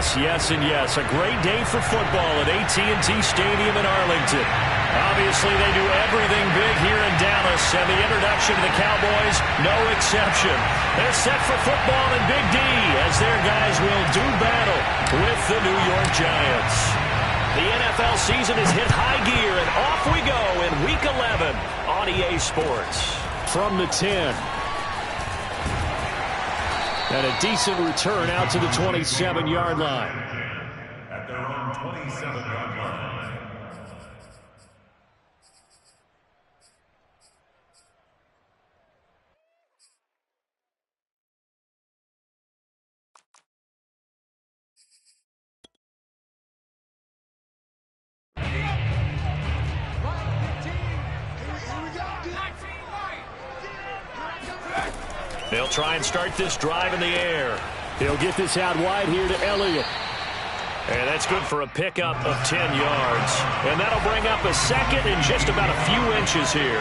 Yes, yes, and yes. A great day for football at AT&T Stadium in Arlington. Obviously, they do everything big here in Dallas, and the introduction to the Cowboys, no exception. They're set for football in Big D as their guys will do battle with the New York Giants. The NFL season has hit high gear, and off we go in Week 11 on EA Sports. From the 10. And a decent return out to the 27-yard line. At their own 27-yard line. They'll try and start this drive in the air. He'll get this out wide here to Elliott. And that's good for a pickup of 10 yards. And that'll bring up a second in just about a few inches here.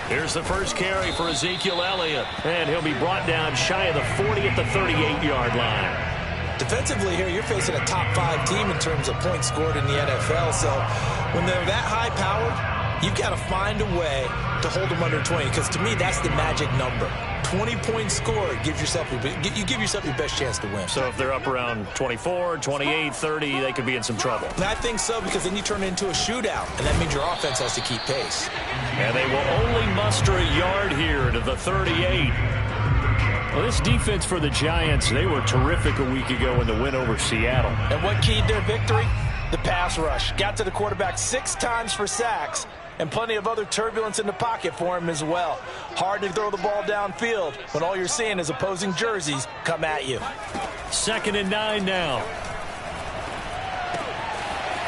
Here's the first carry for Ezekiel Elliott. And he'll be brought down shy of the 40 at the 38-yard line. Defensively here, you're facing a top 5 team in terms of points scored in the NFL. So when they're that high-powered, you've got to find a way to hold them under 20. Because to me, that's the magic number. 20 points scored, you give yourself your best chance to win. So if they're up around 24, 28, 30, they could be in some trouble. And I think so, because then you turn it into a shootout, and that means your offense has to keep pace. And they will only muster a yard here to the 38. Well, this defense for the Giants, they were terrific a week ago in the win over Seattle. And what keyed their victory? The pass rush. Got to the quarterback 6 times for sacks, and plenty of other turbulence in the pocket for him as well. Hard to throw the ball downfield when all you're seeing is opposing jerseys come at you. 2nd and 9 now.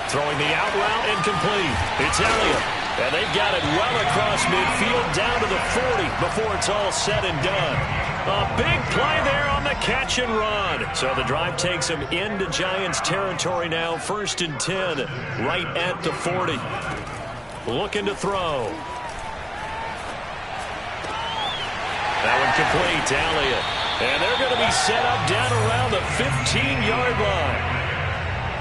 Throwing the out route incomplete. It's Elliott. And they've got it well across midfield down to the 40 before it's all said and done. A big play there on the catch and run. So the drive takes them into Giants territory now. 1st and 10, right at the 40. Looking to throw. That one complete to Elliott. And they're going to be set up down around the 15-yard line.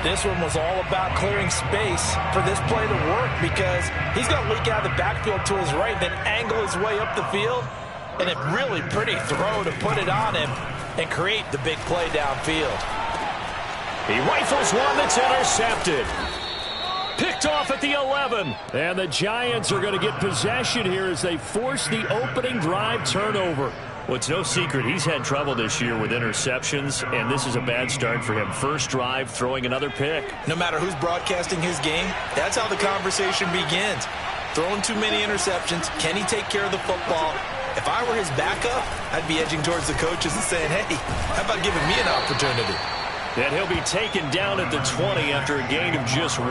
This one was all about clearing space for this play to work, because he's going to leak out of the backfield to his right, then angle his way up the field. And a really pretty throw to put it on him and create the big play downfield. He rifles one that's intercepted. Picked off at the 11. And the Giants are going to get possession here as they force the opening drive turnover. Well, it's no secret he's had trouble this year with interceptions, and this is a bad start for him. First drive, throwing another pick. No matter who's broadcasting his game, that's how the conversation begins. Throwing too many interceptions. Can he take care of the football? If I were his backup, I'd be edging towards the coaches and saying, hey, how about giving me an opportunity? And he'll be taken down at the 20 after a gain of just 1.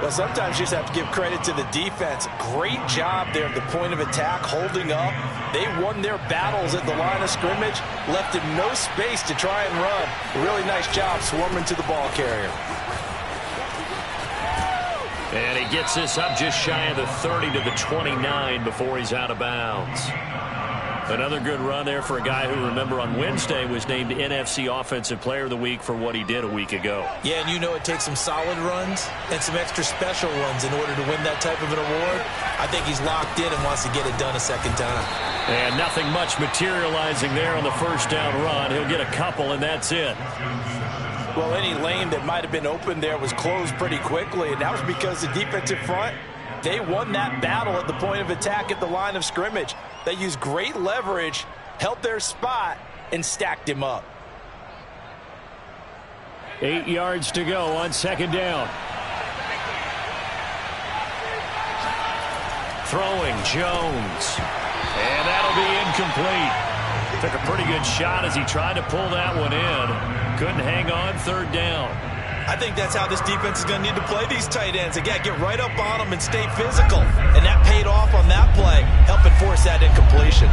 Well, sometimes you just have to give credit to the defense. Great job there at the point of attack, holding up. They won their battles at the line of scrimmage, left him no space to try and run. Really nice job swarming to the ball carrier. And he gets this up just shy of the 30 to the 29 before he's out of bounds. Another good run there for a guy who, remember, on Wednesday was named NFC Offensive Player of the Week for what he did a week ago. Yeah, and you know it takes some solid runs and some extra special ones in order to win that type of an award. I think he's locked in and wants to get it done a second time. And nothing much materializing there on the first down run. He'll get a couple, and that's it. Well, any lane that might have been open there was closed pretty quickly, and that was because the defensive front, they won that battle at the point of attack at the line of scrimmage. They used great leverage, held their spot, and stacked him up. 8 yards to go on 2nd down. Throwing Jones. And that'll be incomplete. Took a pretty good shot as he tried to pull that one in. Couldn't hang on. 3rd down. I think that's how this defense is going to need to play these tight ends. Again, get right up on them and stay physical. And that paid off on that play, helping force that incompletion.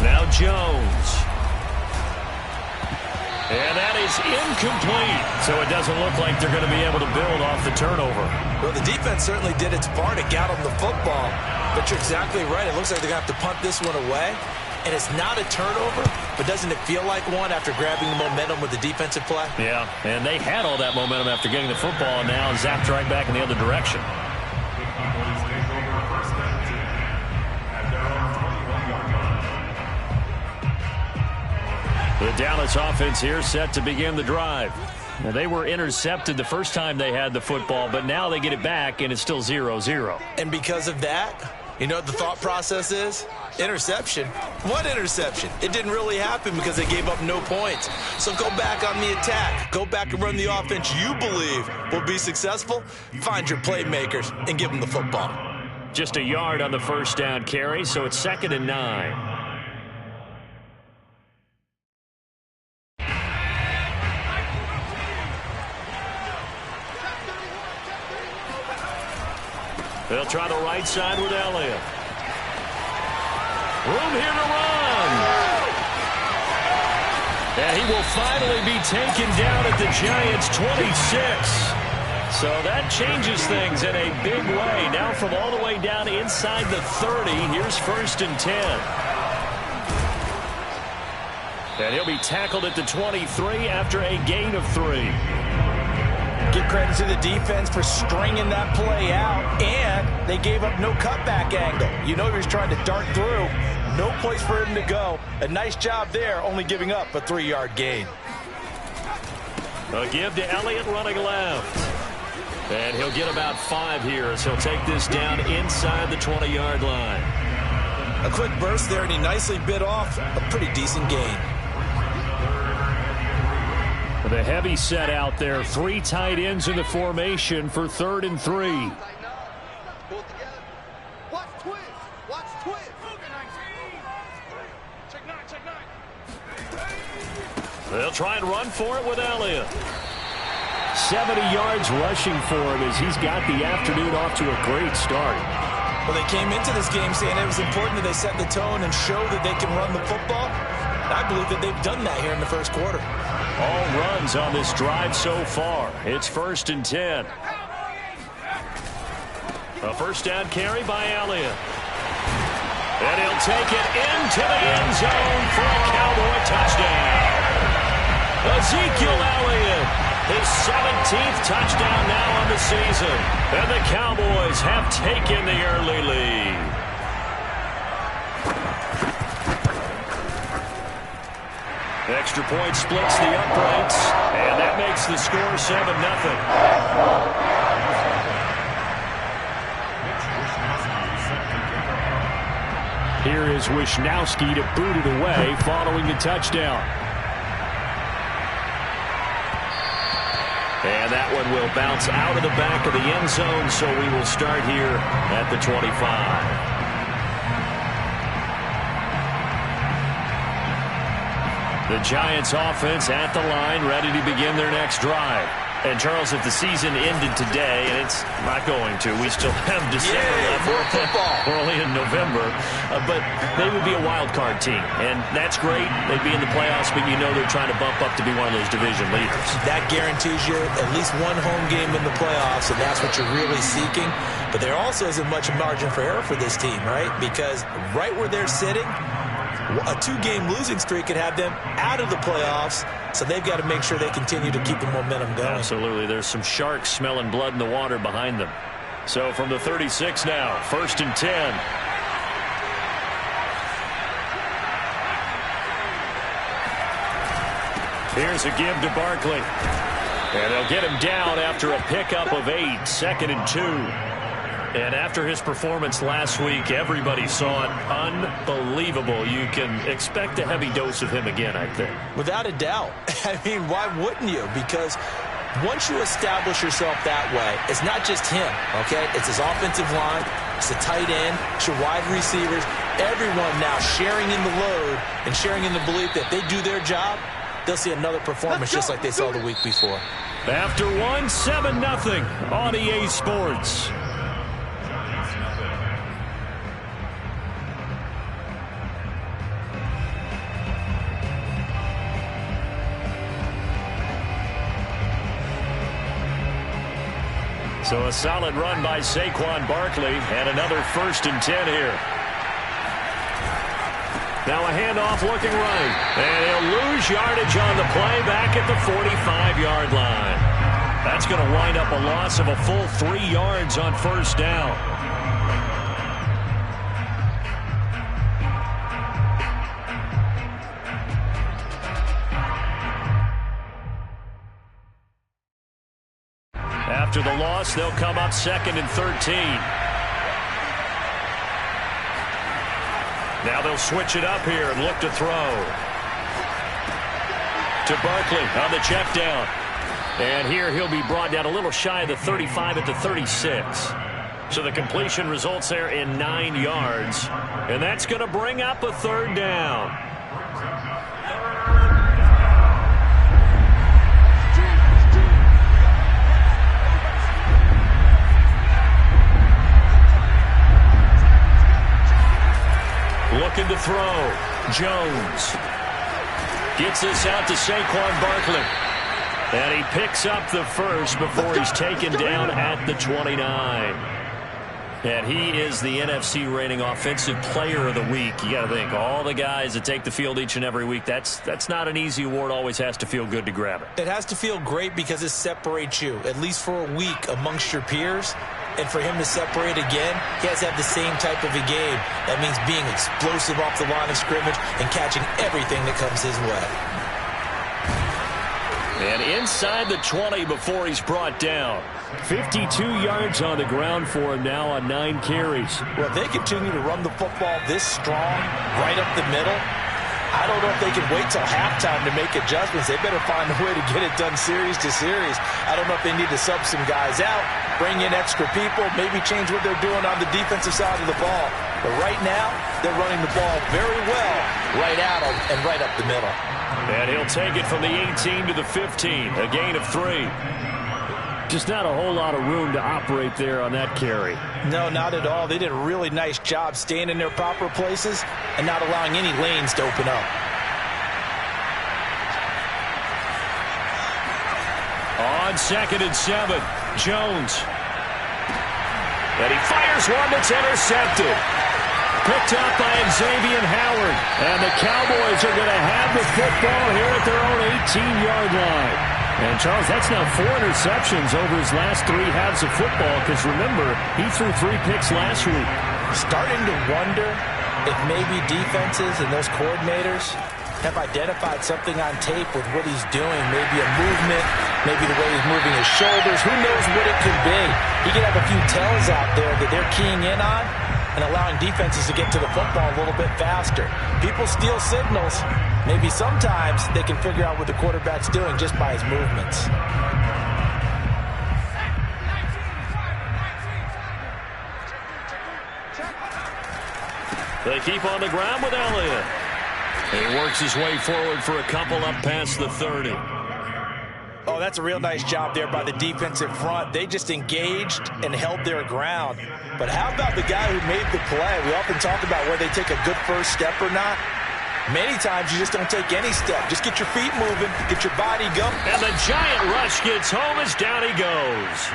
Now Jones. And that is incomplete. So it doesn't look like they're going to be able to build off the turnover. Well, the defense certainly did its part. It got them the football. But you're exactly right. It looks like they're going to have to punt this one away. And it's not a turnover, but doesn't it feel like one after grabbing the momentum with the defensive play? Yeah, and they had all that momentum after getting the football and now zapped right back in the other direction. The Dallas offense here set to begin the drive. Now, they were intercepted the first time they had the football, but now they get it back, and it's still 0-0. And because of that, you know what the thought process is? Interception. What interception? It didn't really happen because they gave up no points. So go back on the attack. Go back and run the offense you believe will be successful. Find your playmakers and give them the football. Just a yard on the first down carry, so it's 2nd and 9. They'll try the right side with Elliott. Room here to run. And he will finally be taken down at the Giants' 26. So that changes things in a big way. Now from all the way down inside the 30, here's 1st and 10. And he'll be tackled at the 23 after a gain of 3. Give credit to the defense for stringing that play out, and they gave up no cutback angle. You know he was trying to dart through. No place for him to go. A nice job there, only giving up a 3-yard gain. A give to Elliott running left. And he'll get about 5 here as he'll take this down inside the 20-yard line. A quick burst there, and he nicely bit off a pretty decent gain. With a heavy set out there, 3 tight ends in the formation for 3rd and 3. Watch twist. Watch twist. They'll try and run for it with Elliott. 70 yards rushing for him as he's got the afternoon off to a great start. Well, they came into this game saying it was important that they set the tone and show that they can run the football. I believe that they've done that here in the first quarter. All runs on this drive so far. It's 1st and 10. A first down carry by Elliott. And he'll take it into the end zone for a Cowboy touchdown. Ezekiel Elliott, his 17th touchdown now on the season. And the Cowboys have taken the early lead. Extra point splits the uprights, and that makes the score 7-0. Here is Wisnowski to boot it away following the touchdown. And that one will bounce out of the back of the end zone, so we will start here at the 25. The Giants offense at the line, ready to begin their next drive. And, Charles, if the season ended today, and it's not going to, we still have December left. More football. We're only in November. But they would be a wild card team. And that's great. They'd be in the playoffs, but you know they're trying to bump up to be one of those division leaders. That guarantees you at least one home game in the playoffs, and that's what you're really seeking. But there also isn't much margin for error for this team, right? Because right where they're sitting, a 2-game losing streak could have them out of the playoffs, so they've got to make sure they continue to keep the momentum going. Absolutely. There's some sharks smelling blood in the water behind them. So from the 36 now, 1st and 10. Here's a give to Barkley. And they'll get him down after a pickup of 8, 2nd and 2. And after his performance last week, everybody saw it. Unbelievable. You can expect a heavy dose of him again, I think. Without a doubt. I mean, why wouldn't you? Because once you establish yourself that way, it's not just him, okay? It's his offensive line, it's the tight end, it's your wide receivers, everyone now sharing in the load and sharing in the belief that they do their job, they'll see another performance just like they saw the week before. After one, 7-0 on EA Sports. So a solid run by Saquon Barkley and another 1st and 10 here. Now a handoff looking right. And he'll lose yardage on the play back at the 45-yard line. That's going to wind up a loss of a full 3 yards on 1st down. After the loss, they'll come up 2nd and 13. Now they'll switch it up here and look to throw. To Barkley on the check down. And here he'll be brought down a little shy of the 35 at the 36. So the completion results there in 9 yards. And that's going to bring up a 3rd down. Looking to throw. Jones gets this out to Saquon Barkley. And he picks up the 1st before he's taken down at the 29. And he is the NFC reigning offensive player of the week. You got to think, all the guys that take the field each and every week, that's not an easy award. Always has to feel good to grab it. It has to feel great because it separates you, at least for a week, amongst your peers. And for him to separate again, he has to have the same type of a game. That means being explosive off the line of scrimmage and catching everything that comes his way. And inside the 20 before he's brought down. 52 yards on the ground for him now on 9 carries. Well, if they continue to run the football this strong, right up the middle, I don't know if they can wait till halftime to make adjustments. They better find a way to get it done series to series. I don't know if they need to sub some guys out, bring in extra people, maybe change what they're doing on the defensive side of the ball. But right now, they're running the ball very well right at them and right up the middle. And he'll take it from the 18 to the 15, a gain of 3. Just not a whole lot of room to operate there on that carry. No, not at all. They did a really nice job staying in their proper places and not allowing any lanes to open up. On 2nd and 7, Jones. And he fires one that's intercepted. Picked up by Xavier Howard. And the Cowboys are going to have the football here at their own 18-yard line. And, Charles, that's now 4 interceptions over his last 3 halves of football because, remember, he threw 3 picks last week. Starting to wonder if maybe defenses and those coordinators have identified something on tape with what he's doing. Maybe a movement, maybe the way he's moving his shoulders. Who knows what it could be? He could have a few tells out there that they're keying in on and allowing defenses to get to the football a little bit faster. People steal signals. Maybe sometimes they can figure out what the quarterback's doing just by his movements. They keep on the ground with Elliott. He works his way forward for a couple up past the 30. Oh, that's a real nice job there by the defensive front. They just engaged and held their ground. But how about the guy who made the play? We often talk about whether they take a good first step or not. Many times you just don't take any step. Just get your feet moving, get your body going. And the giant rush gets home as down he goes.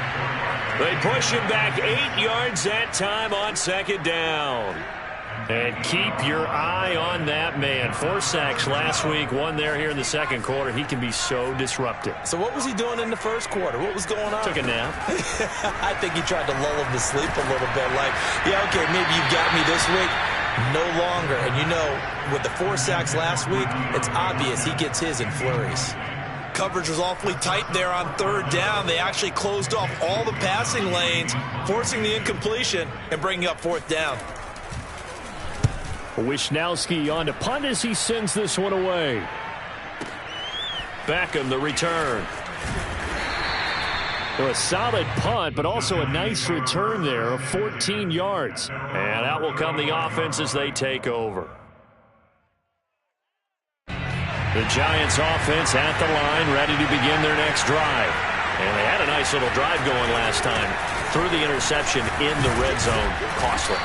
They push him back 8 yards that time on 2nd down. And keep your eye on that man. 4 sacks last week, 1 there here in the 2nd quarter. He can be so disruptive. So what was he doing in the 1st quarter? What was going on? Took a nap. I think he tried to lull him to sleep a little bit. Like, yeah, okay, maybe you've got me this week. No longer. And you know, with the 4 sacks last week, it's obvious he gets his in flurries. Coverage was awfully tight there on 3rd down. They actually closed off all the passing lanes, forcing the incompletion and bringing up 4th down. Wisnowski on to punt as he sends this one away. Beckham the return. A solid punt, but also a nice return there of 14 yards. And out will come the offense as they take over. The Giants offense at the line, ready to begin their next drive. And they had a nice little drive going last time. Threw the interception in the red zone. Costly.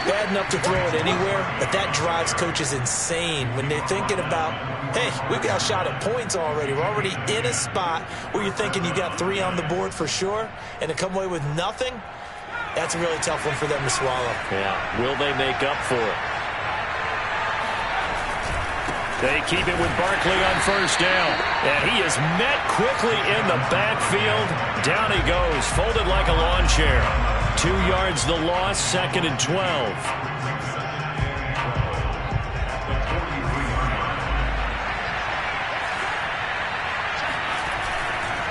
bad enough to throw it anywhere, but that drives coaches insane when they're thinking about, hey, we've got a shot at points already. We're already in a spot where you're thinking you got 3 on the board for sure, and to come away with nothing, that's a really tough one for them to swallow. Yeah, will they make up for it? They keep it with Barkley on first down. And he is met quickly in the backfield. Down he goes, folded like a lawn chair. 2 yards the loss, 2nd and 12.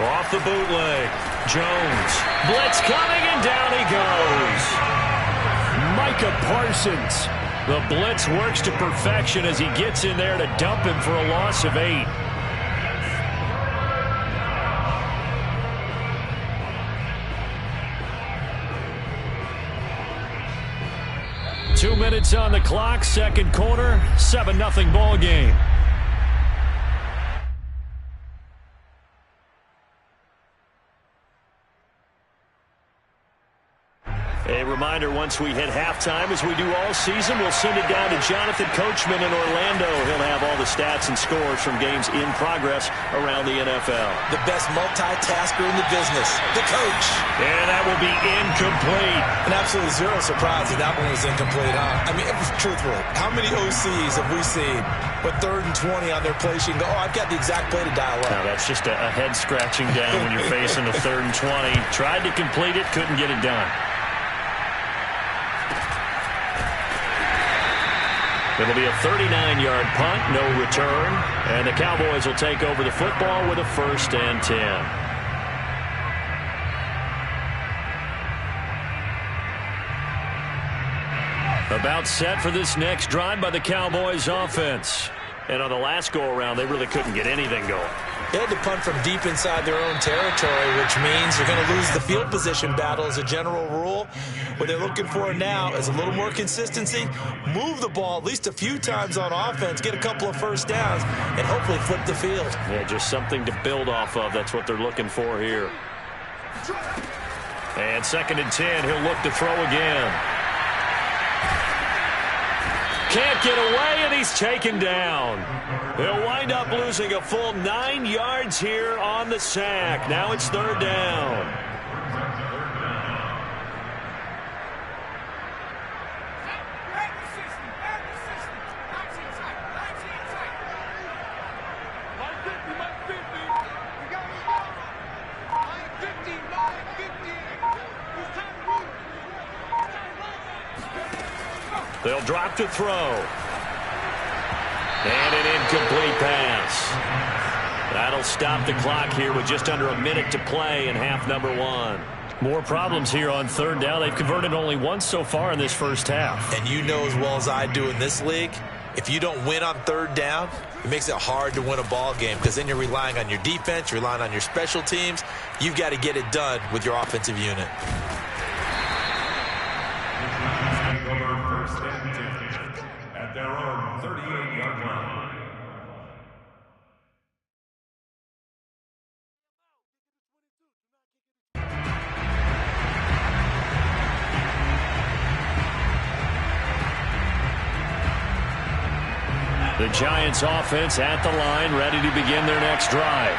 Off the bootleg. Jones. Blitz coming, and down he goes. Micah Parsons. The blitz works to perfection as he gets in there to dump him for a loss of 8. Two minutes on the clock, second quarter, 7-0 ball game. A reminder, once we hit halftime, as we do all season, we'll send it down to Jonathan Coachman in Orlando. He'll have all the stats and scores from games in progress around the NFL. The best multitasker in the business, the coach. And that will be incomplete. And absolutely zero surprise that that one was incomplete, huh? I mean, truthfully, how many OCs have we seen with 3rd and 20 on their play sheet and go, oh, I've got the exact play to dial up? Now, that's just a head scratching down when you're facing a 3rd and 20. Tried to complete it, couldn't get it done. It'll be a 39-yard punt, no return, and the Cowboys will take over the football with a 1st and 10. About set for this next drive by the Cowboys offense. And on the last go-around, they really couldn't get anything going. They had to punt from deep inside their own territory, which means they're going to lose the field position battle as a general rule. What they're looking for now is a little more consistency, move the ball at least a few times on offense, get a couple of first downs, and hopefully flip the field. Yeah, just something to build off of. That's what they're looking for here. And 2nd and 10, he'll look to throw again. Can't get away, and he's taken down. He'll wind up losing a full 9 yards here on the sack. Now it's 3rd down. They'll drop to throw. And an incomplete pass. That'll stop the clock here with just under a minute to play in half number 1. More problems here on 3rd down. They've converted only once so far in this first half. And you know as well as I do in this league, if you don't win on 3rd down, it makes it hard to win a ball game because then you're relying on your defense, you're relying on your special teams. You've got to get it done with your offensive unit. At their own 38-yard line. The Giants offense at the line, ready to begin their next drive.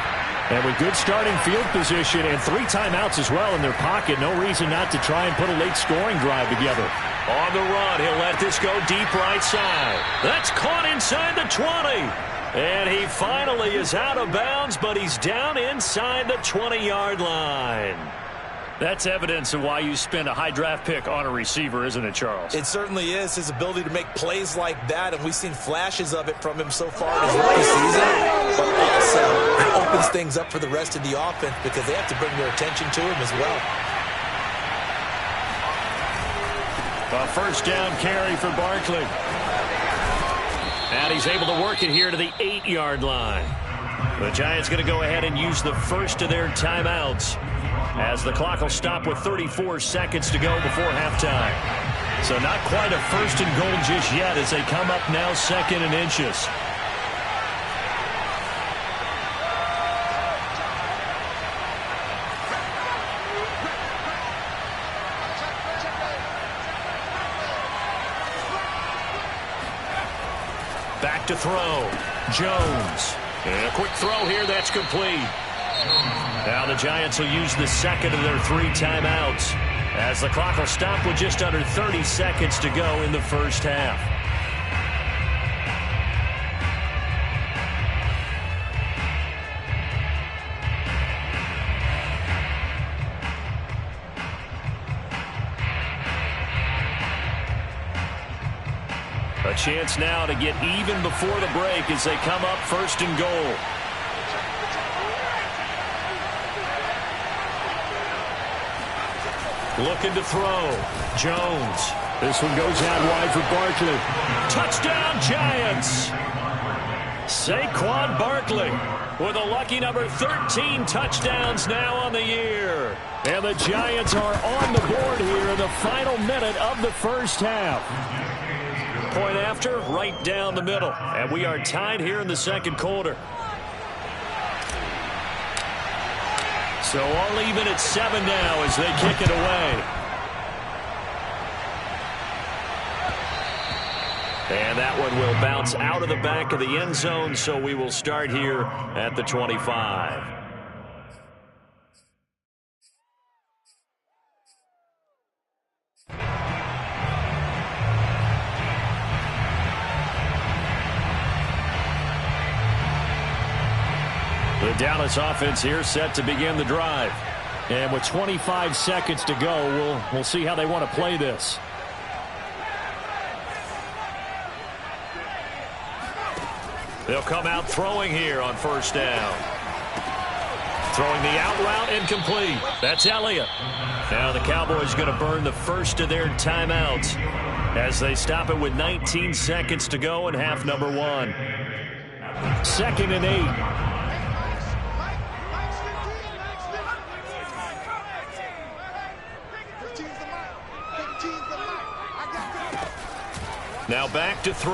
And with good starting field position and 3 timeouts as well in their pocket, no reason not to try and put a late scoring drive together. On the run, he'll let this go deep right side. That's caught inside the 20. And he finally is out of bounds, but he's down inside the 20-yard line. That's evidence of why you spend a high draft pick on a receiver, isn't it, Charles? It certainly is. His ability to make plays like that, and we've seen flashes of it from him so far in his rookie season. But also, it opens things up for the rest of the offense because they have to bring their attention to him as well. A 1st down carry for Barkley. And he's able to work it here to the 8-yard line. The Giants going to go ahead and use the first of their timeouts as the clock will stop with 34 seconds to go before halftime. So not quite a 1st and goal just yet as they come up now 2nd and inches. Back to throw. Jones. And a quick throw here. That's complete. Now the Giants will use the second of their 3 timeouts as the clock will stop with just under 30 seconds to go in the first half. A chance now to get even before the break as they come up first and goal. Looking to throw. Jones. This one goes out wide for Barkley. Touchdown, Giants! Saquon Barkley with a lucky number 13 touchdowns now on the year. And the Giants are on the board here in the final minute of the first half. Point after, right down the middle. And we are tied here in the second quarter. So all even at 7 now as they kick it away. And that one will bounce out of the back of the end zone, so we will start here at the 25. The Dallas offense here set to begin the drive. And with 25 seconds to go, we'll see how they want to play this. They'll come out throwing here on first down. Throwing the out route, incomplete. That's Elliott. Now the Cowboys going to burn the first of their timeouts as they stop it with 19 seconds to go in half number 1. 2nd and 8. Now back to throw.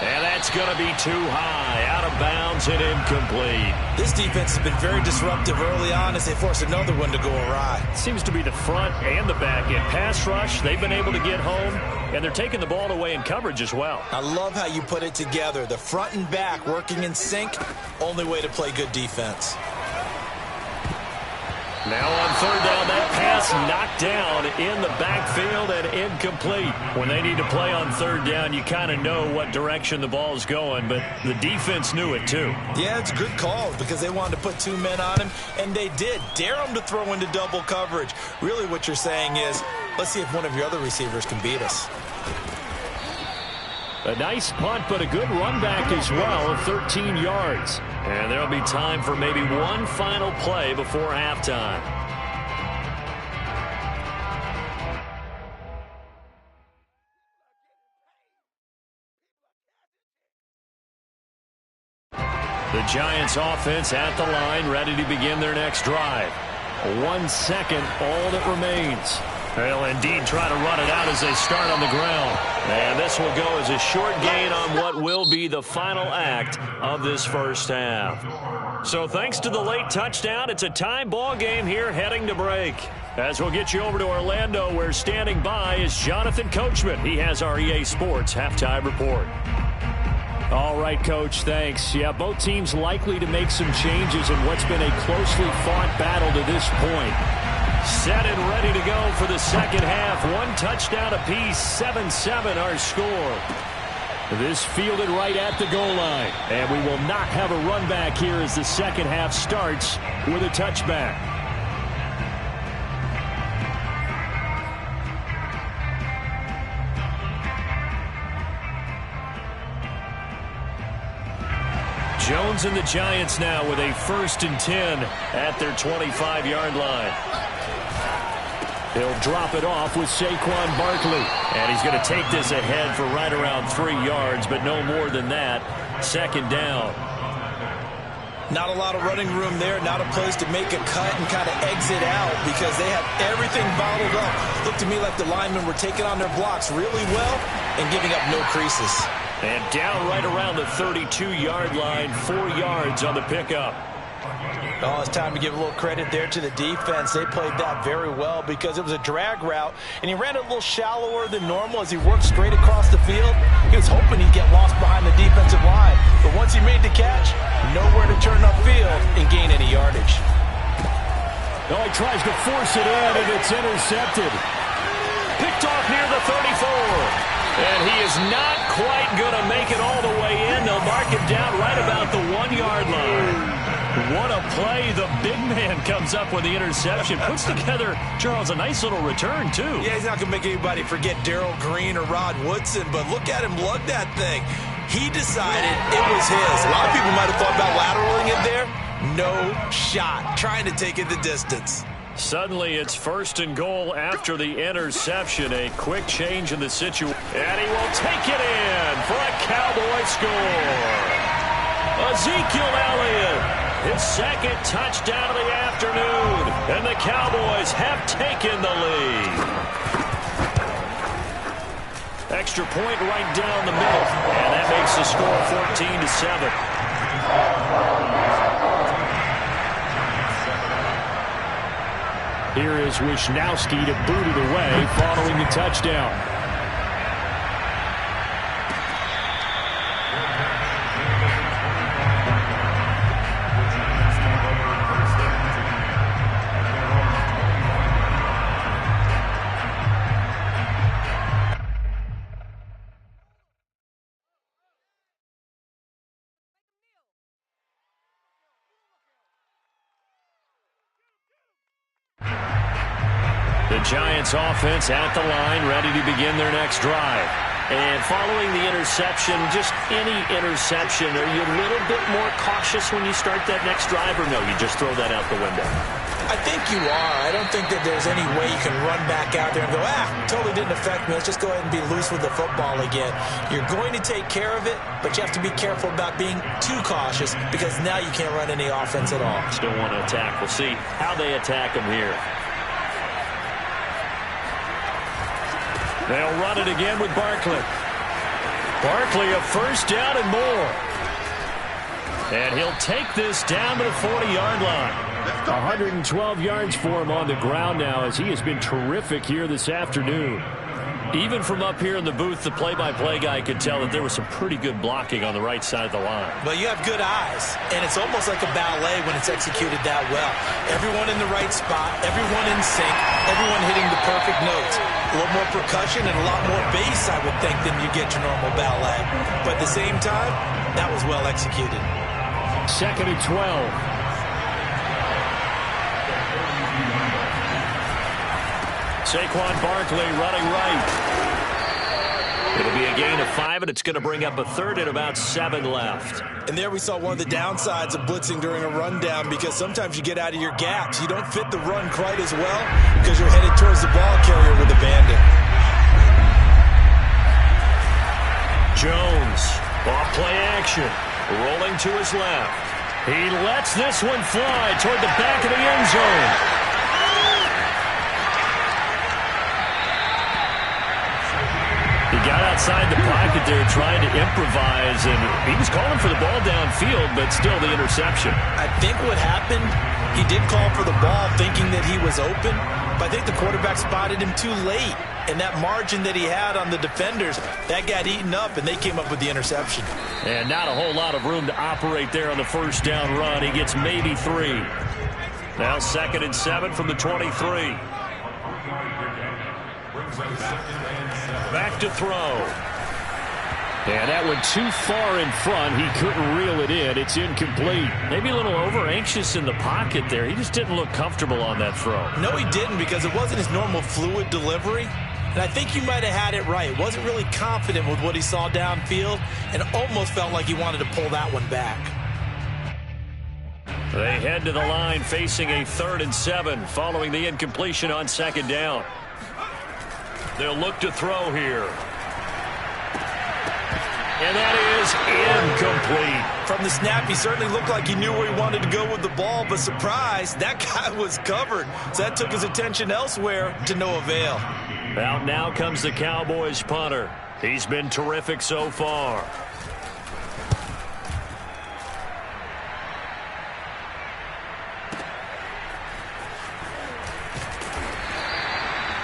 And that's going to be too high. Out of bounds and incomplete. This defense has been very disruptive early on as they force another one to go awry. Seems to be the front and the back end. Pass rush, they've been able to get home, and they're taking the ball away in coverage as well. I love how you put it together. The front and back working in sync, only way to play good defense. Now on third down, that pass knocked down in the backfield and incomplete. When they need to play on third down, you kind of know what direction the ball is going, but the defense knew it too. Yeah, it's a good call because they wanted to put 2 men on him, and they did. Dare him to throw into double coverage. Really what you're saying is, let's see if one of your other receivers can beat us. A nice punt, but a good run back as well of 13 yards. And there'll be time for maybe one final play before halftime. The Giants offense at the line, ready to begin their next drive. 1 second, all that remains. They'll indeed try to run it out as they start on the ground. And this will go as a short gain on what will be the final act of this first half. So thanks to the late touchdown, it's a tie ball game here heading to break. As we'll get you over to Orlando, where standing by is Jonathan Coachman. He has our EA Sports halftime report. All right, Coach, thanks. Yeah, both teams likely to make some changes in what's been a closely fought battle to this point. Set and ready to go for the second half. 1 touchdown apiece, 7-7 our score. This fielded right at the goal line. And we will not have a run back here as the second half starts with a touchback. Jones and the Giants now with a 1st and 10 at their 25-yard line. He'll drop it off with Saquon Barkley. And he's going to take this ahead for right around 3 yards, but no more than that. 2nd down. Not a lot of running room there, not a place to make a cut and kind of exit out because they have everything bottled up. Looked to me like the linemen were taking on their blocks really well and giving up no creases. And down right around the 32-yard line, 4 yards on the pickup. Oh, it's time to give a little credit there to the defense. They played that very well because it was a drag route, and he ran it a little shallower than normal as he worked straight across the field. He was hoping he'd get lost behind the defensive line, but once he made the catch, nowhere to turn upfield and gain any yardage. Oh, he tries to force it in, and it's intercepted. Picked off near the 34. And he is not quite going to make it all the way in. They'll mark him down right about the 1-yard line. What a play. The big man comes up with the interception. Puts together, Charles, a nice little return, too. Yeah, he's not going to make anybody forget Darrell Green or Rod Woodson, but look at him lug that thing. He decided it was his. A lot of people might have thought about lateraling it there. No shot. Trying to take it the distance. Suddenly, it's 1st and goal after the interception. A quick change in the situation. And he will take it in for a Cowboy score. Ezekiel Elliott, his 2nd touchdown of the afternoon. And the Cowboys have taken the lead. Extra point right down the middle. And that makes the score 14-7. Here is Wisnowski to boot it away following the touchdown. The Giants offense at the line, ready to begin their next drive. And following the interception, just any interception, are you a little bit more cautious when you start that next drive, or no, you just throw that out the window? I think you are. I don't think that there's any way you can run back out there and go, totally didn't affect me. Let's just go ahead and be loose with the football again. You're going to take care of it, but you have to be careful about being too cautious because now you can't run any offense at all. Still want to attack. We'll see how they attack them here. They'll run it again with Barkley. Barkley, a 1st down and more. And he'll take this down to the 40-yard line. 112 yards for him on the ground now as he has been terrific here this afternoon. Even from up here in the booth, the play-by-play guy could tell that there was some pretty good blocking on the right side of the line. Well, you have good eyes, and it's almost like a ballet when it's executed that well. Everyone in the right spot, everyone in sync, everyone hitting the perfect notes. A little more percussion and a lot more bass, I would think, than you get your normal ballet. But at the same time, that was well executed. 2nd and 12. Saquon Barkley running right. It'll be a gain of 5, and it's going to bring up a 3rd and about 7 left. And there we saw one of the downsides of blitzing during a rundown because sometimes you get out of your gaps. You don't fit the run quite as well because you're headed towards the ball carrier with abandon. Jones, off play action, rolling to his left. He lets this one fly toward the back of the end zone. He got outside the pocket there trying to improvise, and he was calling for the ball downfield, but still the interception. I think what happened, he did call for the ball thinking that he was open, but I think the quarterback spotted him too late, and that margin that he had on the defenders, that got eaten up, and they came up with the interception. And not a whole lot of room to operate there on the 1st down run. He gets maybe 3. Now 2nd and 7 from the 23. Back to throw. And that one too far in front. He couldn't reel it in. It's incomplete. Maybe a little over-anxious in the pocket there. He just didn't look comfortable on that throw. No, he didn't because it wasn't his normal fluid delivery. And I think you might have had it right. Wasn't really confident with what he saw downfield and almost felt like he wanted to pull that one back. They head to the line facing a 3rd and 7 following the incompletion on 2nd down. They'll look to throw here. And that is incomplete. From the snap, he certainly looked like he knew where he wanted to go with the ball, but surprise, that guy was covered. So that took his attention elsewhere to no avail. Out now comes the Cowboys punter. He's been terrific so far.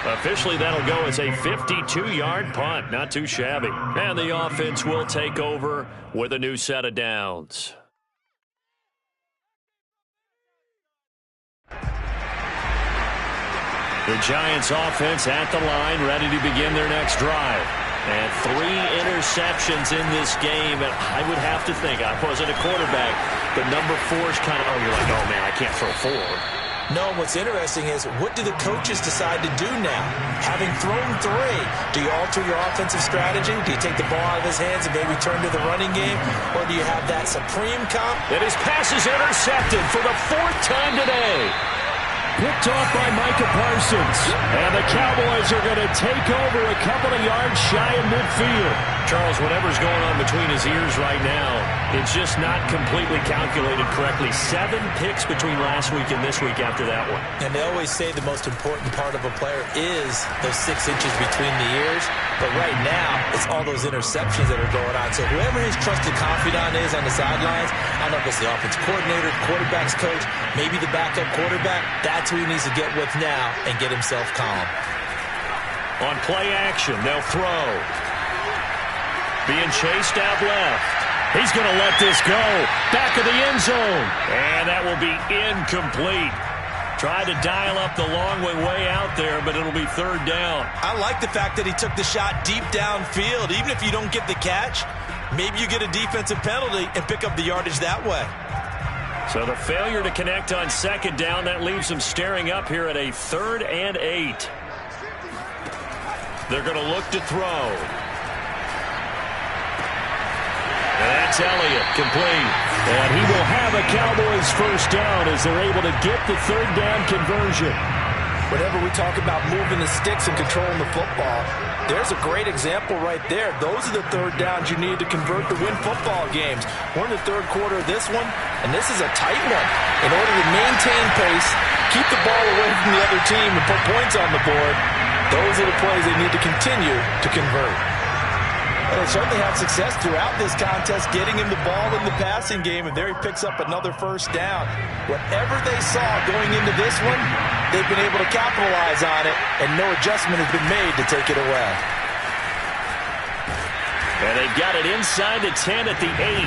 Officially, that'll go as a 52-yard punt. Not too shabby. And the offense will take over with a new set of downs. The Giants offense at the line, ready to begin their next drive. And 3 interceptions in this game. And I would have to think, I wasn't a quarterback, but number 4 is kind of, you're like, oh, man, I can't throw 4. No, what's interesting is, what do the coaches decide to do now? Having thrown 3, do you alter your offensive strategy? Do you take the ball out of his hands and maybe turn to the running game? Or do you have that supreme comp? And his pass is intercepted for the 4th time today. Picked off by Micah Parsons. And the Cowboys are going to take over a couple of yards shy of midfield. Charles, whatever's going on between his ears right now, it's just not completely calculated correctly. 7 picks between last week and this week after that one. And they always say the most important part of a player is those 6 inches between the ears. But right now, it's all those interceptions that are going on. So whoever his trusted confidant is on the sidelines, I don't know if it's the offensive coordinator, quarterback's coach, maybe the backup quarterback, that's who he needs to get with now and get himself calm. On play action, they'll throw. Being chased out left. He's going to let this go. Back of the end zone. And that will be incomplete. Tried to dial up the long way out there, but it'll be 3rd down. I like the fact that he took the shot deep downfield. Even if you don't get the catch, maybe you get a defensive penalty and pick up the yardage that way. So the failure to connect on 2nd down, that leaves them staring up here at a 3rd and 8. They're going to look to throw. And that's Elliott, complete. And he will have a Cowboys 1st down as they're able to get the 3rd down conversion. Whenever we talk about moving the sticks and controlling the football, there's a great example right there. Those are the 3rd downs you need to convert to win football games. We're in the 3rd quarter of this one, and this is a tight one. In order to maintain pace, keep the ball away from the other team, and put points on the board, those are the plays they need to continue to convert. Well, they certainly had success throughout this contest, getting him the ball in the passing game, and there he picks up another 1st down. Whatever they saw going into this one, they've been able to capitalize on it, and no adjustment has been made to take it away. And they've got it inside the 10 at the 8.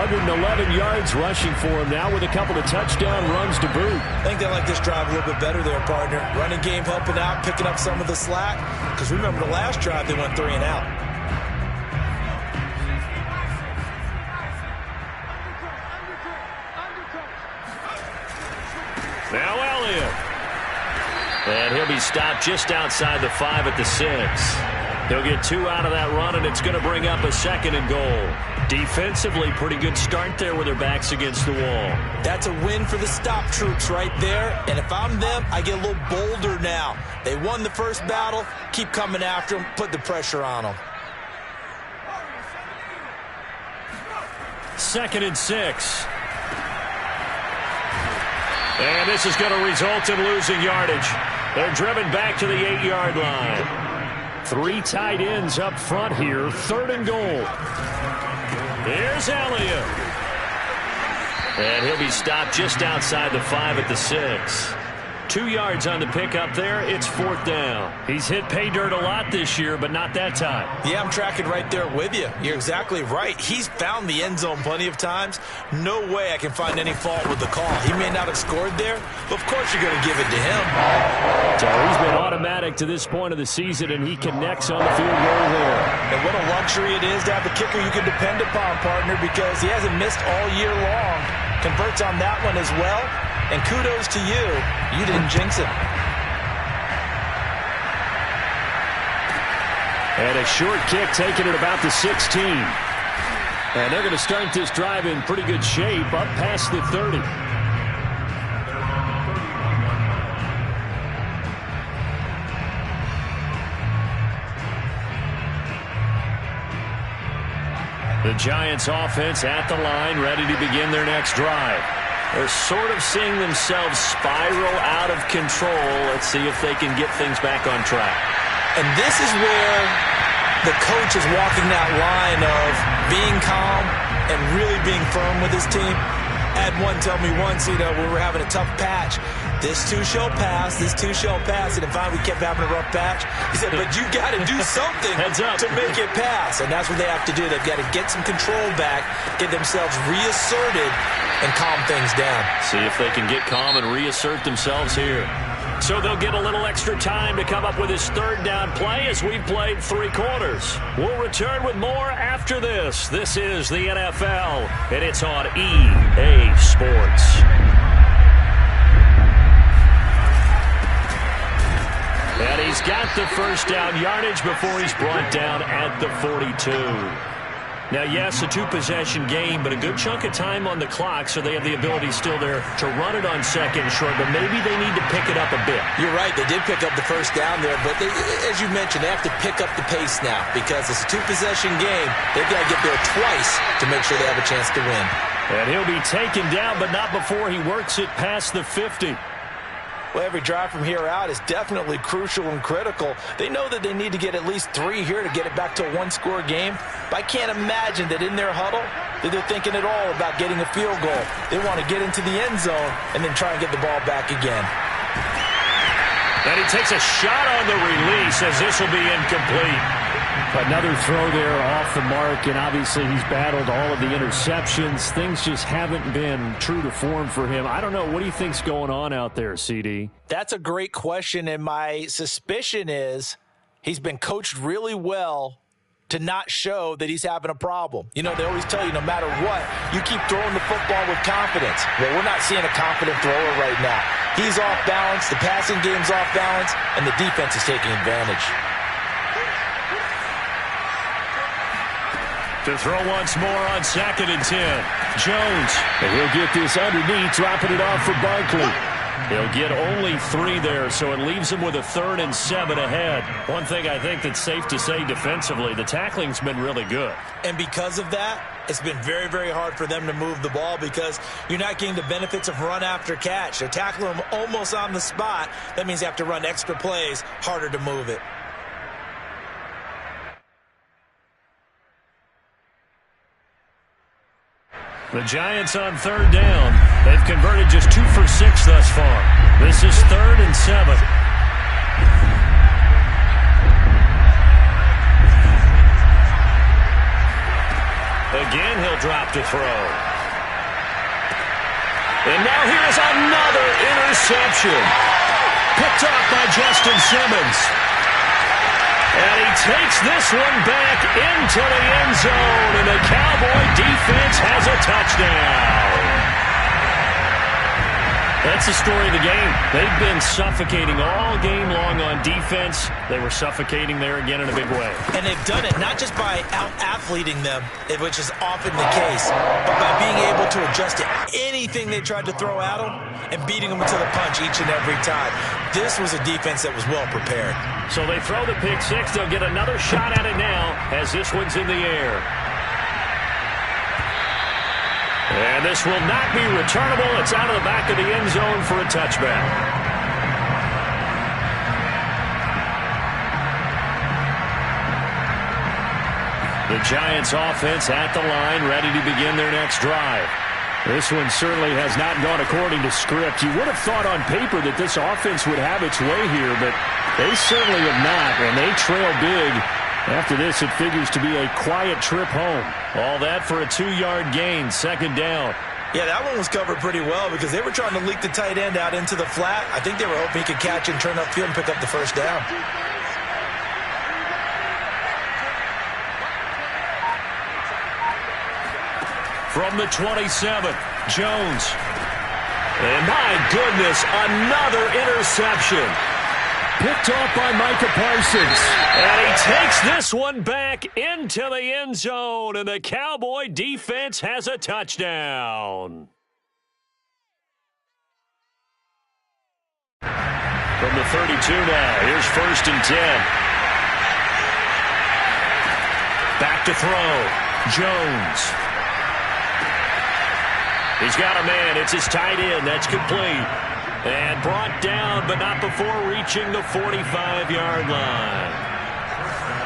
111 yards rushing for him now with a couple of touchdown runs to boot. I think they like this drive a little bit better there, partner. Running game helping out, picking up some of the slack. Because remember the last drive, they went 3 and out. Now Elliott. And he'll be stopped just outside the 5 at the 6. He'll get 2 out of that run, and it's going to bring up a 2nd and goal. Defensively, pretty good start there with their backs against the wall. That's a win for the stop troops right there. And if I'm them, I get a little bolder now. They won the first battle. Keep coming after them. Put the pressure on them. 2nd and 6. And this is going to result in losing yardage. They're driven back to the 8-yard line. 3 tight ends up front here. 3rd and goal. Here's Elliott. And he'll be stopped just outside the 5 at the 6. 2 yards on the pickup there. It's 4th down. He's hit pay dirt a lot this year, but not that time. Yeah, I'm tracking right there with you. You're exactly right. He's found the end zone plenty of times. No way I can find any fault with the call. He may not have scored there, but of course you're going to give it to him. So he's been automatic to this point of the season, and he connects on the field goal there. And what a luxury it is to have a kicker you can depend upon, partner, because he hasn't missed all year long. Converts on that one as well. And kudos to you. You didn't jinx it. And a short kick taken at about the 16. And they're going to start this drive in pretty good shape up past the 30. The Giants offense at the line, ready to begin their next drive. They're sort of seeing themselves spiral out of control. Let's see if they can get things back on track. And this is where the coach is walking that line of being calm and really being firm with his team. I had one tell me once, when we were having a tough patch, this too shall pass, this too shall pass. And finally we kept having a rough patch. He said, but you got to do something to make it pass. And that's what they have to do. They've got to get some control back, get themselves reasserted, and calm things down. See if they can get calm and reassert themselves here. So they'll get a little extra time to come up with his third down play as we've played 3 quarters. We'll return with more after this. This is the NFL, and it's on EA Sports. And he's got the first down yardage before he's brought down at the 42. Now, yes, a 2-possession game, but a good chunk of time on the clock, so they have the ability still there to run it on second and short, but maybe they need to pick it up a bit. You're right. They did pick up the first down there, but as you mentioned, they have to pick up the pace now because it's a 2-possession game. They've got to get there twice to make sure they have a chance to win. And he'll be taken down, but not before he works it past the 50. Well, every drive from here out is definitely crucial and critical. They know that they need to get at least 3 here to get it back to a 1-score game. But I can't imagine that in their huddle that they're thinking at all about getting a field goal. They want to get into the end zone and then try and get the ball back again. And he takes a shot on the release as this will be incomplete. Another throw there off the mark, and obviously he's battled all of the interceptions. Things just haven't been true to form for him. I don't know. What do you think's going on out there, CD? That's a great question, and my suspicion is he's been coached really well to not show that he's having a problem. They always tell you no matter what, you keep throwing the football with confidence. Well, we're not seeing a confident thrower right now. He's off balance, the passing game's off balance, and the defense is taking advantage. To throw once more on 2nd and 10. Jones. And he'll get this underneath, dropping it off for Barkley. He'll get only 3 there, so it leaves him with a 3rd and 7 ahead. One thing I think that's safe to say defensively, the tackling's been really good. And because of that, it's been very, very hard for them to move the ball because you're not getting the benefits of run after catch. They're tackling them almost on the spot. That means they have to run extra plays, harder to move it. The Giants on 3rd down. They've converted just 2 for 6 thus far. This is 3rd and 7. Again, he'll drop to throw. And now here's another interception. Picked off by Justin Simmons. And he takes this one back into the end zone, and the Cowboy defense has a touchdown. That's the story of the game. They've been suffocating all game long on defense. They were suffocating there again in a big way. And they've done it not just by out-athleting them, which is often the case, but by being able to adjust to anything they tried to throw at them and beating them to the punch each and every time. This was a defense that was well prepared. So they throw the pick 6. They'll get another shot at it now as this one's in the air. And this will not be returnable. It's out of the back of the end zone for a touchback. The Giants offense at the line, ready to begin their next drive. This one certainly has not gone according to script. You would have thought on paper that this offense would have its way here, but they certainly have not, and they trail big. After this, it figures to be a quiet trip home. All that for a 2-yard gain, 2nd down. Yeah, that one was covered pretty well because they were trying to leak the tight end out into the flat. I think they were hoping he could catch and turn upfield and pick up the first down. From the 27, Jones. And my goodness, another interception. Picked off by Micah Parsons. And he takes this one back into the end zone, and the Cowboy defense has a touchdown. From the 32 now, here's 1st and 10. Back to throw, Jones. He's got a man. It's his tight end. That's complete. And brought down, but not before reaching the 45-yard line.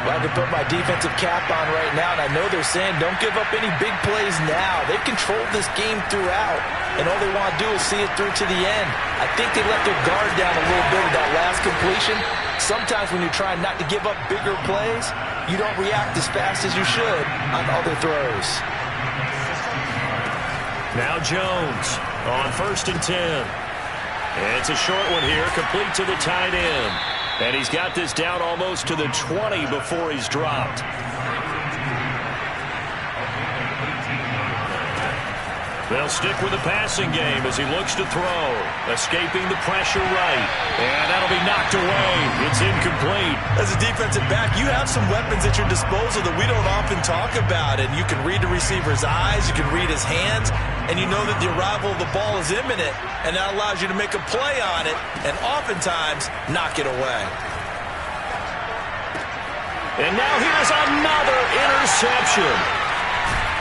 Well, I can put my defensive cap on right now, and I know they're saying don't give up any big plays now. They've controlled this game throughout, and all they want to do is see it through to the end. I think they let their guard down a little bit with that last completion. Sometimes when you're trying not to give up bigger plays, you don't react as fast as you should on other throws. Now Jones on 1st and 10. It's a short one here, complete to the tight end. And he's got this down almost to the 20 before he's dropped. They'll stick with the passing game as he looks to throw. Escaping the pressure right. And that'll be knocked away. It's incomplete. As a defensive back, you have some weapons at your disposal that we don't often talk about. And you can read the receiver's eyes. You can read his hands. And you know that the arrival of the ball is imminent. And that allows you to make a play on it. And oftentimes, knock it away. And now here's another interception.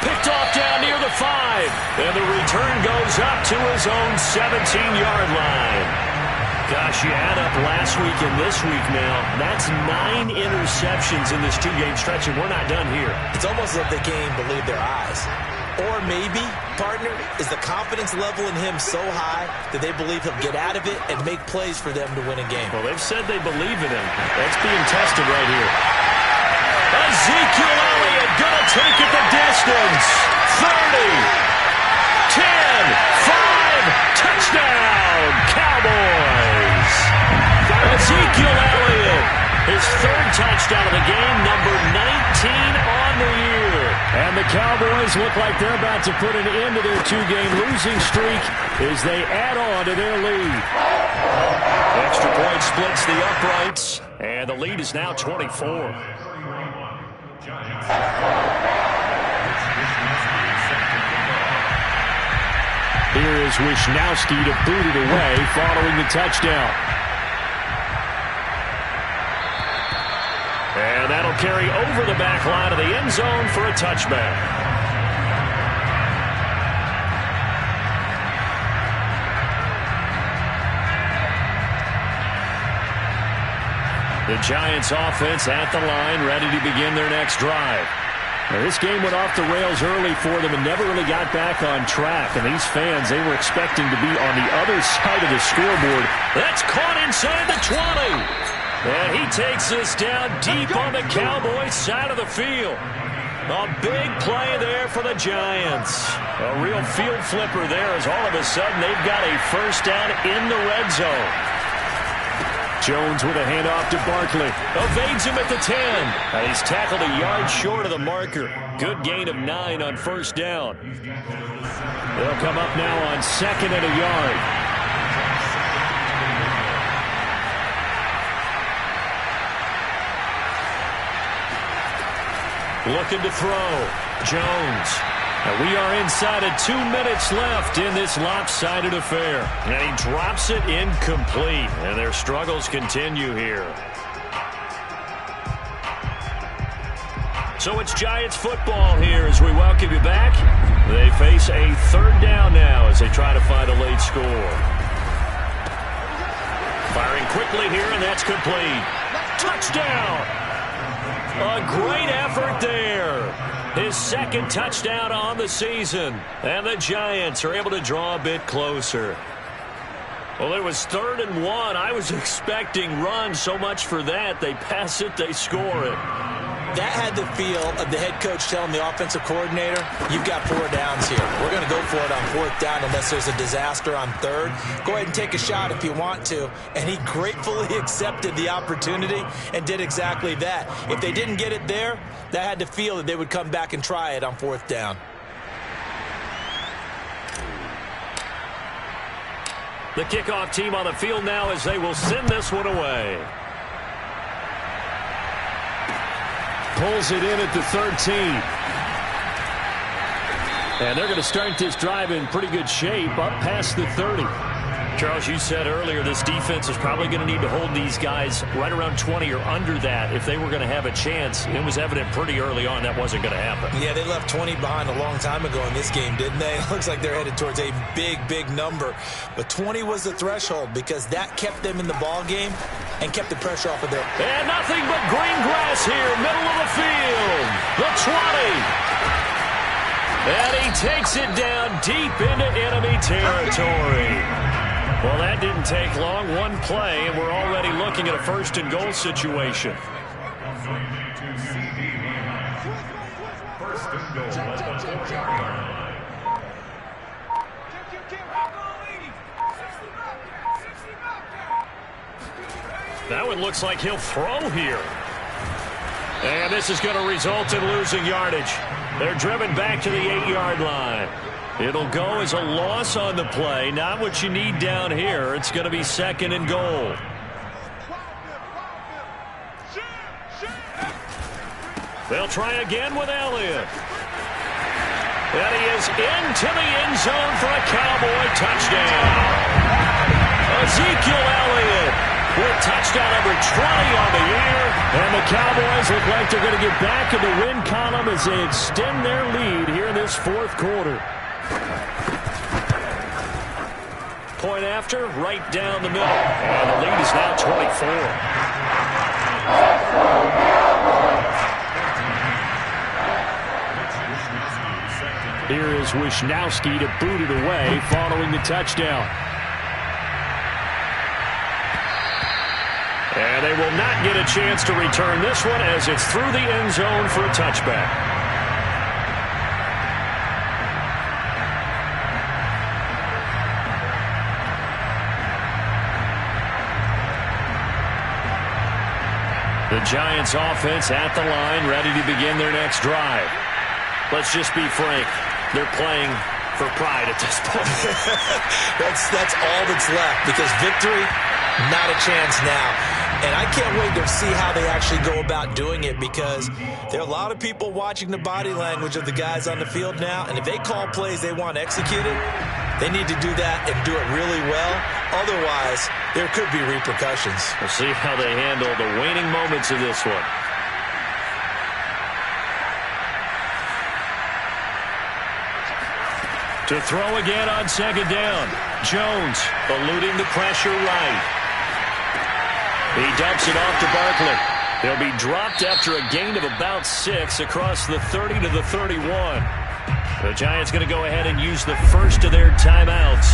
Picked off down near the 5. And the return goes up to his own 17-yard line. Gosh, you add up last week and this week now. That's 9 interceptions in this 2-game stretch, and we're not done here. It's almost as if they can't even believe their eyes. Or maybe, partner, is the confidence level in him so high that they believe he'll get out of it and make plays for them to win a game. Well, they've said they believe in him. That's being tested right here. Ezekiel Elliott going to take it the distance. 30, 10, 5, touchdown, Cowboys. Ezekiel Elliott, his 3rd touchdown of the game, number 19 on the year. And the Cowboys look like they're about to put an end to their 2-game losing streak as they add on to their lead. Extra point splits the uprights, and the lead is now 24. Here is Wisnowski to boot it away following the touchdown. And that'll carry over the back line of the end zone for a touchback. The Giants offense at the line, ready to begin their next drive. Now, this game went off the rails early for them and never really got back on track. And these fans, they were expecting to be on the other side of the scoreboard. That's caught inside the 20. And he takes this down deep on the Cowboys side of the field. A big play there for the Giants. A real field flipper there as all of a sudden they've got a first down in the red zone. Jones with a handoff to Barkley. Evades him at the 10. And he's tackled a yard short of the marker. Good gain of 9 on first down. They'll come up now on 2nd and a yard. Looking to throw. Jones. And we are inside of 2 minutes left in this lopsided affair. And he drops it incomplete. And their struggles continue here. So it's Giants football here as we welcome you back. They face a 3rd down now as they try to find a late score. Firing quickly here, and that's complete. Touchdown! A great effort there. His 2nd touchdown on the season. And the Giants are able to draw a bit closer. Well, it was 3rd and 1. I was expecting run, so much for that. They pass it, they score it. That had the feel of the head coach telling the offensive coordinator, you've got 4 downs here. We're going to go for it on 4th down unless there's a disaster on 3rd. Go ahead and take a shot if you want to. And he gratefully accepted the opportunity and did exactly that. If they didn't get it there, that had the feel that they would come back and try it on 4th down. The kickoff team on the field now as they will send this one away. Pulls it in at the 13. And they're going to start this drive in pretty good shape up past the 30. Charles, you said earlier this defense is probably going to need to hold these guys right around 20 or under that if they were going to have a chance. It was evident pretty early on that wasn't going to happen. Yeah, they left 20 behind a long time ago in this game, didn't they? It looks like they're headed towards a big, big number. But 20 was the threshold because that kept them in the ball game and kept the pressure off of their... And nothing but green grass is here, middle of the field, the 20. And he takes it down deep into enemy territory. Well, that didn't take long. One play, and we're already looking at a first-and-goal situation. First and goal at the 4-yard line. That one looks like he'll throw here. And this is going to result in losing yardage. They're driven back to the 8-yard line. It'll go as a loss on the play. Not what you need down here. It's going to be second and goal. They'll try again with Elliott. And he is into the end zone for a Cowboy touchdown. Ezekiel Elliott with touchdown number 20 on the year. And the Cowboys look like they're going to get back in the win column as they extend their lead here in this fourth quarter. Point after, right down the middle. And the lead is now 24. Here is Wisnowski to boot it away following the touchdown. And they will not get a chance to return this one as it's through the end zone for a touchback. The Giants offense at the line, ready to begin their next drive. Let's just be frank. They're playing for pride at this point. That's all that's left, because victory, not a chance now. And I can't wait to see how they actually go about doing it, because there are a lot of people watching the body language of the guys on the field now, and if they call plays they want executed, they need to do that and do it really well. Otherwise, there could be repercussions. We'll see how they handle the waning moments of this one. To throw again on second down. Jones eluding the pressure right. He dumps it off to Barkley. He'll be dropped after a gain of about 6 across the 30 to the 31. The Giants going to go ahead and use the first of their timeouts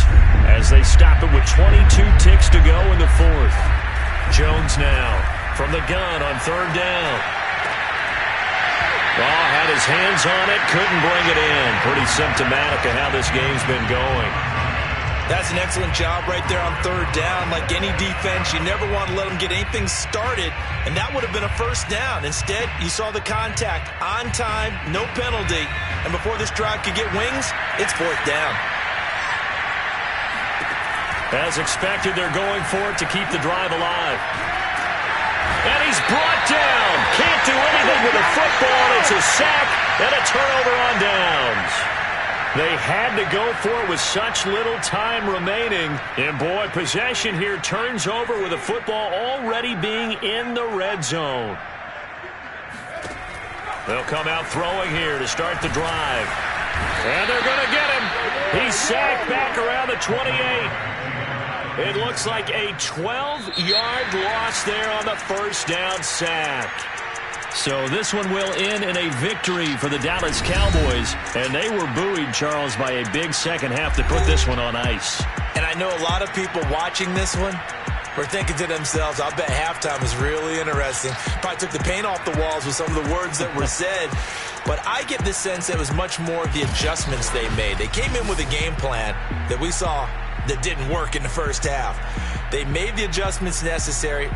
as they stop it with 22 ticks to go in the fourth. Jones now from the gun on third down. Ball had his hands on it, couldn't bring it in. Pretty symptomatic of how this game's been going. That's an excellent job right there on third down. Like any defense, you never want to let them get anything started, and that would have been a first down. Instead, you saw the contact on time, no penalty, and before this drive could get wings, it's fourth down. As expected, they're going for it to keep the drive alive. And he's brought down. Can't do anything with the football. It's a sack and a turnover on downs. They had to go for it with such little time remaining. And, boy, possession here turns over with the football already being in the red zone. They'll come out throwing here to start the drive. And they're going to get him. He's sacked back around the 28. It looks like a 12-yard loss there on the first down sack. So this one will end in a victory for the Dallas Cowboys. And they were buoyed, Charles, by a big second half to put this one on ice. And I know a lot of people watching this one were thinking to themselves, I'll bet halftime is really interesting. Probably took the paint off the walls with some of the words that were said. But I get the sense that it was much more of the adjustments they made. They came in with a game plan that we saw that didn't work in the first half. They made the adjustments necessary.